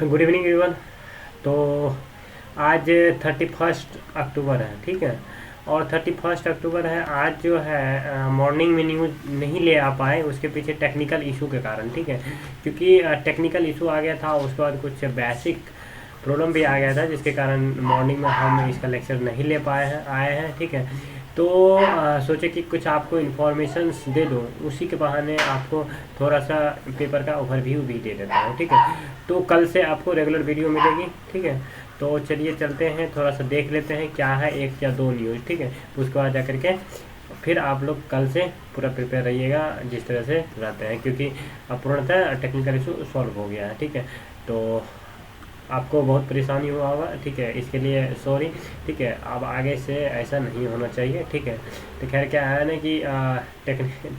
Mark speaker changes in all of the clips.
Speaker 1: Good evening everyone. तो आज 31 अक्टूबर है, ठीक है। और 31 अक्टूबर है आज जो है मॉर्निंग में न्यूज़ नहीं ले आ पाए, उसके पीछे टेक्निकल इशू के कारण, ठीक है। क्योंकि टेक्निकल इशू आ गया था, उसके बाद कुछ बेसिक प्रॉब्लम भी आ गया था, जिसके कारण मॉर्निंग में हम इसका लेक्चर नहीं ले पाए हैं आए हैं, ठीक है। तो सोचे कि कुछ आपको इन्फॉर्मेशंस दे दूँ, उसी के बहाने आपको थोड़ा सा पेपर का ओवरव्यू भी दे देता हूँ, ठीक है। तो कल से आपको रेगुलर वीडियो मिलेगी, ठीक है। तो चलिए चलते हैं, थोड़ा सा देख लेते हैं क्या है एक या दो न्यूज़, ठीक है। उसके बाद जा करके फिर आप लोग कल से पूरा प्रिपेयर रहिएगा जिस तरह से रहते हैं, क्योंकि अब पूर्णतः टेक्निकल इशू सॉल्व हो गया है, ठीक है। तो आपको बहुत परेशानी हुआ होगा, ठीक है, इसके लिए सॉरी, ठीक है। अब आगे से ऐसा नहीं होना चाहिए, ठीक है। तो खैर क्या है ना कि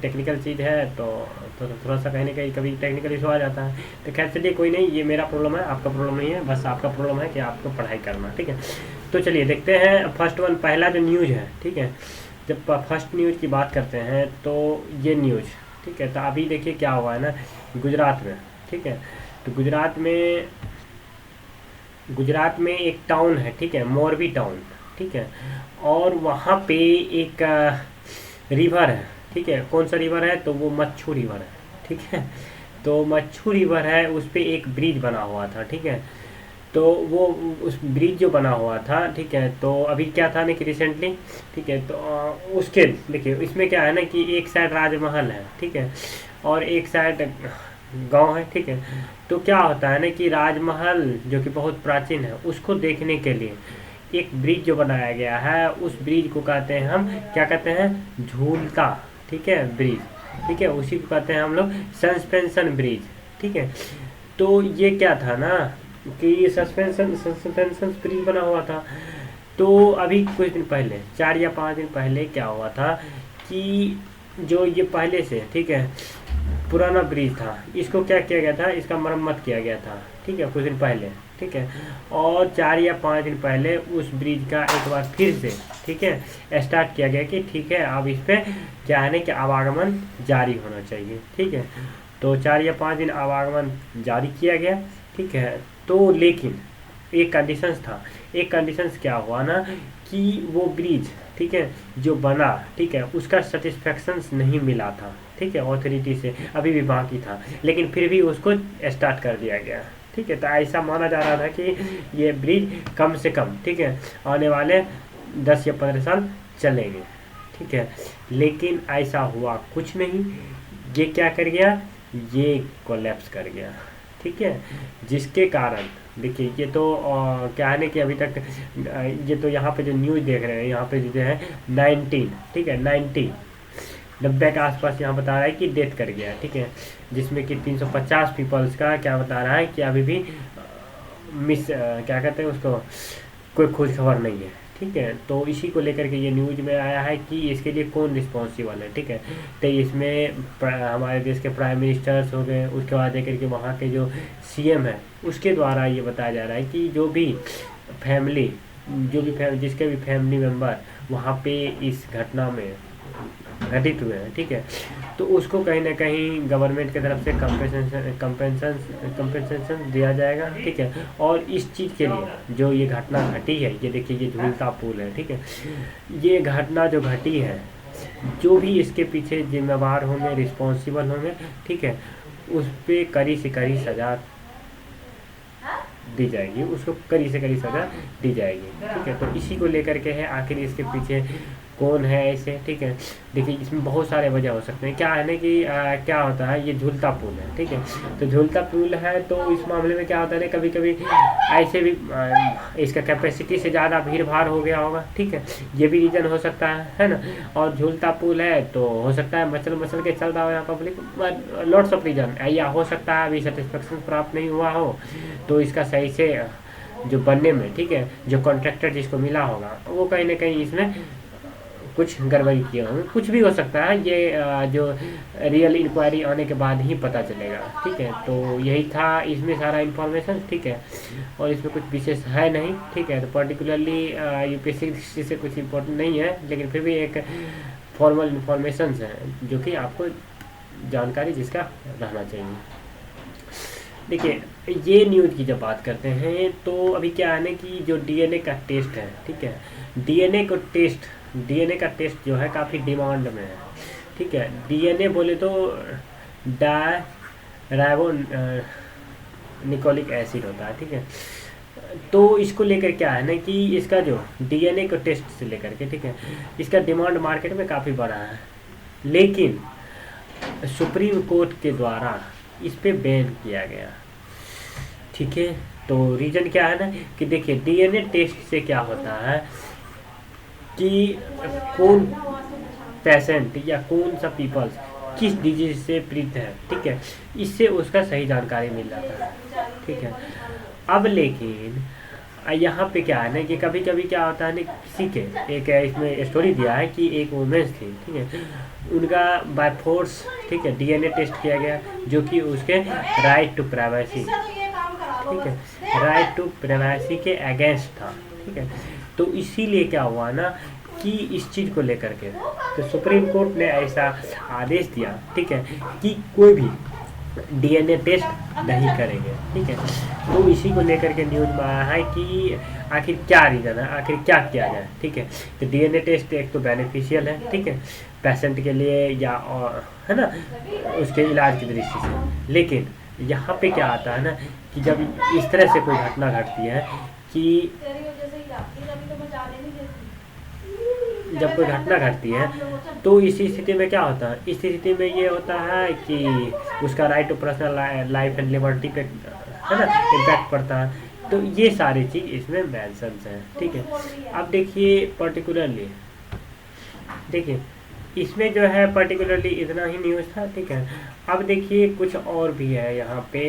Speaker 1: टेक्निकल चीज़ है, तो थोड़ा सा कहीं ना कहीं कभी टेक्निकल इशू आ जाता है। तो खैर चलिए, कोई नहीं, ये मेरा प्रॉब्लम है, आपका प्रॉब्लम नहीं है, बस आपका प्रॉब्लम है कि आपको पढ़ाई करना, ठीक है। तो चलिए देखते हैं फर्स्ट वन, पहला जो न्यूज़ है, ठीक है। जब फर्स्ट न्यूज़ की बात करते हैं तो ये न्यूज़, ठीक है। तो अभी देखिए क्या हुआ है ना गुजरात में, ठीक है। तो गुजरात में एक टाउन है, ठीक है, मोरबी टाउन, ठीक है। और वहाँ पे एक रिवर है, ठीक है। कौन सा रिवर है? तो वो मच्छू रिवर है, ठीक है। तो मच्छू रिवर है, उस पे एक ब्रिज बना हुआ था, ठीक है। तो वो उस ब्रिज जो बना हुआ था, ठीक है। तो अभी क्या था ना कि रिसेंटली, ठीक है, तो उसके देखिए इसमें क्या है ना कि एक साइड राजमहल है, ठीक है, और एक साइड गांव है, ठीक है। तो क्या होता है ना कि राजमहल जो कि बहुत प्राचीन है, उसको देखने के लिए एक ब्रिज जो बनाया गया है, उस ब्रिज को कहते हैं हम, क्या कहते हैं, झूलता, ठीक है, ब्रिज, ठीक है। उसी को कहते हैं हम लोग सस्पेंशन ब्रिज, ठीक है। तो ये क्या था ना कि ये सस्पेंशन ब्रिज बना हुआ था। तो अभी कुछ दिन पहले, 4 या 5 दिन पहले क्या हुआ था कि जो ये पहले से, ठीक है, पुराना ब्रिज था, इसको क्या किया गया था, इसका मरम्मत किया गया था, ठीक है, कुछ दिन पहले, ठीक है। और 4 या 5 दिन पहले उस ब्रिज का एक बार फिर से, ठीक है, स्टार्ट किया गया कि ठीक है अब इस पर क्या है ना कि आवागमन जारी होना चाहिए, ठीक है। तो 4 या 5 दिन आवागमन जारी किया गया, ठीक है। तो लेकिन एक कंडीशंस था, एक कंडीशंस क्या हुआ ना कि वो ब्रिज, ठीक है, जो बना, ठीक है, उसका सेटिस्फेक्शंस नहीं मिला था, ठीक है, अथॉरिटी से अभी भी बाकी था, लेकिन फिर भी उसको स्टार्ट कर दिया गया, ठीक है। तो ऐसा माना जा रहा था कि ये ब्रिज कम से कम, ठीक है, आने वाले 10 या 15 साल चलेंगे, ठीक है। लेकिन ऐसा हुआ कुछ नहीं, ये क्या कर गया, ये कोलैप्स कर गया, ठीक है। जिसके कारण देखिए ये तो क्या है ना कि अभी तक ये तो यहाँ पे जो न्यूज़ देख रहे हैं, यहाँ पे जो है 19, ठीक है, 90 के आसपास यहाँ बता रहा है कि डेथ कर गया, ठीक है। जिसमें कि 350 पीपल्स का क्या बता रहा है कि अभी भी मिस क्या कहते हैं उसको, कोई खोज खबर नहीं है, ठीक है। तो इसी को लेकर के ये न्यूज़ में आया है कि इसके लिए कौन रिस्पॉन्सिबल है, ठीक है। तो इसमें हमारे देश के प्राइम मिनिस्टर्स हो गए, उसके बाद लेकर के वहाँ के जो सीएम है, उसके द्वारा ये बताया जा रहा है कि जो भी फैमिली, जिसके भी फैमिली मेम्बर वहाँ पे इस घटना में घटित हुए हैं, ठीक है, तो उसको कहीं ना कहीं गवर्नमेंट की तरफ से कंपेंसेशन दिया जाएगा, ठीक है। और इस चीज़ के लिए जो ये घटना घटी है, ये देखिए ये झूलता पुल है, ठीक है, ये घटना जो घटी है, जो भी इसके पीछे जिम्मेवार होंगे, रिस्पॉन्सिबल होंगे, ठीक है, उस पर कड़ी से कड़ी सजा दी जाएगी, उसको कड़ी से कड़ी सजा दी जाएगी, ठीक है। तो इसी को लेकर के है, आखिर इसके पीछे कौन है ऐसे, ठीक है। देखिए इसमें बहुत सारे वजह हो सकते हैं, क्या है ना कि क्या होता है, ये झूलता पुल है, ठीक है। तो झूलता पुल है, तो इस मामले में क्या होता है ना, कभी कभी ऐसे भी इसका कैपेसिटी से ज़्यादा भीड़ भाड़ हो गया होगा, ठीक है, ये भी रीज़न हो सकता है ना। और झूलता पुल है तो हो सकता है मचल मचल के चल रहा हो यहाँ पब्लिक, लॉट्स ऑफ रीजन, या हो सकता है अभी सेटिस्फेक्शन प्राप्त नहीं हुआ हो, तो इसका सही से जो बनने में, ठीक है, जो कॉन्ट्रैक्टर जिसको मिला होगा वो कहीं ना कहीं इसमें कुछ गड़बड़ी किए होंगे, कुछ भी हो सकता है, ये जो रियल इंक्वायरी आने के बाद ही पता चलेगा, ठीक है। तो यही था इसमें सारा इन्फॉर्मेशन, ठीक है, और इसमें कुछ विशेष है नहीं, ठीक है। तो पर्टिकुलरली यूपीएससी से कुछ इम्पोर्टेंट नहीं है, लेकिन फिर भी एक फॉर्मल इन्फॉर्मेशन है जो कि आपको जानकारी जिसका रहना चाहिए। देखिए, ये न्यूज़ की जब बात करते हैं तो अभी क्या है ना कि जो डीएनए का टेस्ट है, ठीक है, डीएनए को टेस्ट डीएनए का टेस्ट जो है काफ़ी डिमांड में है, ठीक है। डीएनए बोले तो डायराइबो निकोलिक एसिड होता है, ठीक है। तो इसको लेकर क्या है ना कि इसका जो डीएनए को टेस्ट से लेकर के, ठीक है, इसका डिमांड मार्केट में काफ़ी बढ़ा है, लेकिन सुप्रीम कोर्ट के द्वारा इस पे बैन किया गया, ठीक है। तो रीज़न क्या है ना कि देखिए, डीएनए टेस्ट से क्या होता है कि कौन पेशेंट या कौन सा पीपल्स किस डिजीज से पीड़ित है, ठीक है, इससे उसका सही जानकारी मिल जाता है, ठीक है। अब लेकिन यहाँ पे क्या है ना कि कभी कभी क्या होता है ना, किसी के एक इसमें स्टोरी दिया है कि एक वुमेन्स थी, ठीक है, उनका बाय फोर्स, ठीक है, डीएनए टेस्ट किया गया, जो कि उसके राइट टू प्राइवेसी, ठीक है, राइट टू प्राइवेसी के अगेंस्ट था, ठीक है। तो इसीलिए क्या हुआ ना कि इस चीज़ को लेकर के तो सुप्रीम कोर्ट ने ऐसा आदेश दिया, ठीक है, कि कोई भी डीएनए टेस्ट नहीं करेंगे, ठीक है। तो इसी को लेकर के न्यूज़ में आया है कि आखिर क्या रीज़न है, आखिर क्या किया जाए, ठीक है। तो डीएनए टेस्ट एक तो बेनिफिशियल है, ठीक है, पेशेंट के लिए या है ना, उसके इलाज की दृष्टि से। लेकिन यहाँ पे क्या आता है ना कि जब इस तरह से कोई घटना घटती है कि जब कोई घटना घटती है तो इसी स्थिति में क्या होता है, इस स्थिति में ये होता है कि उसका right to personal life and liberty पे, है ना, इम्पैक्ट पड़ता है। तो ये सारी चीज़ इसमें मेंशंस हैं, ठीक है। अब देखिए पर्टिकुलरली, देखिए इसमें जो है पर्टिकुलरली इतना ही न्यूज़ था, ठीक है। अब देखिए कुछ और भी है यहाँ पे,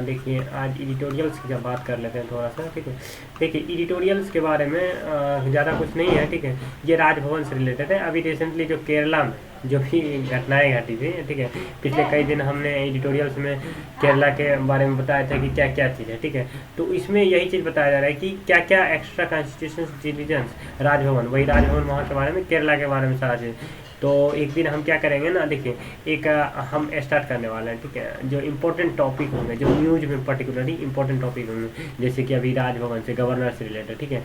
Speaker 1: देखिए आज एडिटोरियल्स की जब बात कर लेते हैं थोड़ा सा, ठीक है। देखिए एडिटोरियल्स के बारे में ज़्यादा कुछ नहीं है, ठीक है, ये राजभवन से रिलेटेड है। अभी रिसेंटली जो केरला में जो भी घटनाएं घटी थी, ठीक है, पिछले कई दिन हमने एडिटोरियल्स में केरला के बारे में बताया था कि क्या क्या चीज़ है, ठीक है। तो इसमें यही चीज़ बताया जा रहा है कि क्या क्या एक्स्ट्रा कॉन्स्टिट्यूशन डिविजन्स राजभवन, वही राजभवन वहाँ के बारे में, केरला के बारे में सारा चीज़। तो एक दिन हम क्या करेंगे ना, देखिए एक हम स्टार्ट करने वाले हैं, ठीक है, जो इम्पोर्टेंट टॉपिक होंगे, जो न्यूज़ में पर्टिकुलरली इम्पोर्टेंट टॉपिक होंगे, जैसे कि अभी राजभवन से, गवर्नर से रिलेटेड, ठीक है।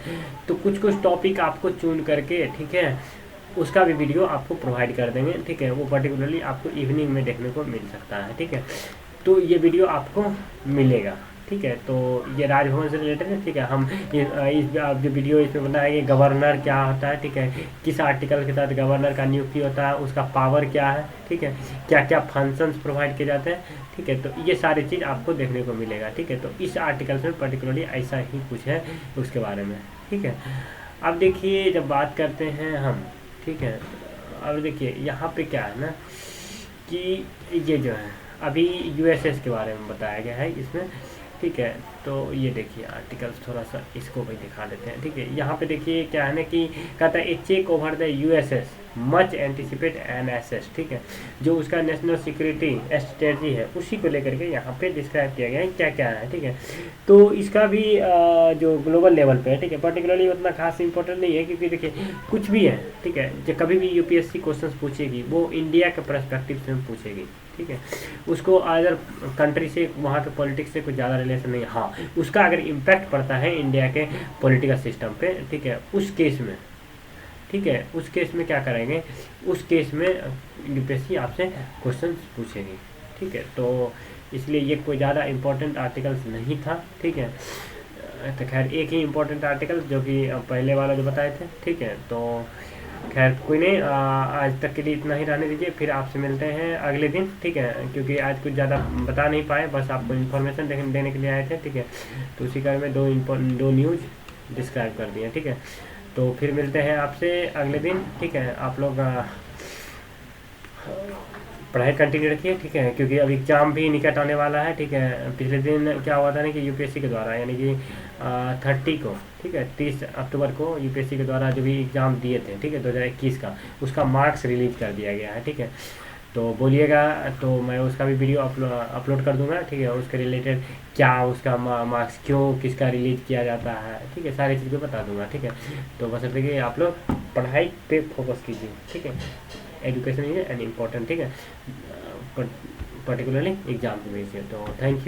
Speaker 1: तो कुछ कुछ टॉपिक आपको चुन करके, ठीक है, उसका भी वीडियो आपको प्रोवाइड कर देंगे, ठीक है। वो पर्टिकुलरली आपको इवनिंग में देखने को मिल सकता है, ठीक है। तो ये वीडियो आपको मिलेगा, ठीक है। तो ये राजभवन से रिलेटेड है, ठीक है। हम इस आप जो वीडियो इसमें बनाएंगे, गवर्नर क्या होता है, ठीक है, किस आर्टिकल के साथ गवर्नर का नियुक्ति होता है, उसका पावर क्या है, ठीक है, क्या क्या फंक्शंस प्रोवाइड किए जाते हैं, ठीक है। तो ये सारी चीज़ आपको देखने को मिलेगा, ठीक है। तो इस आर्टिकल्स में पर्टिकुलरली ऐसा ही कुछ है उसके बारे में, ठीक है। अब देखिए जब बात करते हैं हम, ठीक है, अब देखिए यहाँ पे क्या है ना कि ये जो है अभी यूएसएस के बारे में बताया गया है इसमें, ठीक है। तो ये देखिए आर्टिकल्स थोड़ा सा इसको भी दिखा देते हैं, ठीक है। यहाँ पे देखिए क्या है ना कि कहता है a check over the USS much anticipate NSS, ठीक है, जो उसका नेशनल सिक्योरिटी स्ट्रेटजी है उसी को लेकर के यहाँ पे डिस्क्राइब किया गया है क्या क्या है, ठीक है। तो इसका भी जो ग्लोबल लेवल पे है, ठीक है, पर्टिकुलरली उतना खास इंपॉर्टेंट नहीं है, क्योंकि देखिए कुछ भी है, ठीक है, जो कभी भी यूपीएससी क्वेश्चन पूछेगी वो इंडिया के पर्सपेक्टिव से पूछेगी, ठीक है। उसको अदर कंट्री से, वहाँ के पॉलिटिक्स से कुछ ज़्यादा रिलेशन नहीं है। हाँ, उसका अगर इम्पैक्ट पड़ता है इंडिया के पॉलिटिकल सिस्टम पे, ठीक है, उस केस में, ठीक है, उस केस में क्या करेंगे, उस केस में यूपीएससी आपसे क्वेश्चन पूछेगी, ठीक है। तो इसलिए ये कोई ज़्यादा इम्पोर्टेंट आर्टिकल्स नहीं था, ठीक है। तो खैर एक ही इम्पोर्टेंट आर्टिकल जो कि पहले वाला जो बताए थे, ठीक है। तो खैर कोई नहीं, आज तक के लिए इतना ही रहने दीजिए, फिर आपसे मिलते हैं अगले दिन, ठीक है, क्योंकि आज कुछ ज़्यादा बता नहीं पाए, बस आपको इन्फॉर्मेशन देने के लिए आए थे, ठीक है। तो उसी कारण में दो न्यूज़ डिस्क्राइब कर दिए, ठीक है। तो फिर मिलते हैं आपसे अगले दिन, ठीक है। आप लोग पढ़ाई कंटिन्यू रखिए, ठीक है, क्योंकि अब एग्ज़ाम भी निकट आने वाला है, ठीक है। पिछले दिन क्या हुआ था ना कि यूपीएससी के द्वारा, यानी कि 30 को, ठीक है, 30 अक्टूबर को यूपीएससी के द्वारा जो भी एग्ज़ाम दिए थे, ठीक है, 2021 का, उसका मार्क्स रिलीज कर दिया गया है, ठीक है। तो बोलिएगा तो मैं उसका भी वीडियो अपलोड कर दूंगा, ठीक है। उसके रिलेटेड क्या उसका मार्क्स क्यों किसका रिलीज किया जाता है, ठीक है, सारी चीज़ें बता दूंगा, ठीक है। तो बस देखिए आप लोग पढ़ाई पे फोकस कीजिए, ठीक है। एजुकेशन इज एन इम्पोर्टेंट, ठीक है, पर्टिकुलरली एग्जाम के बेस पे। तो थैंक यू।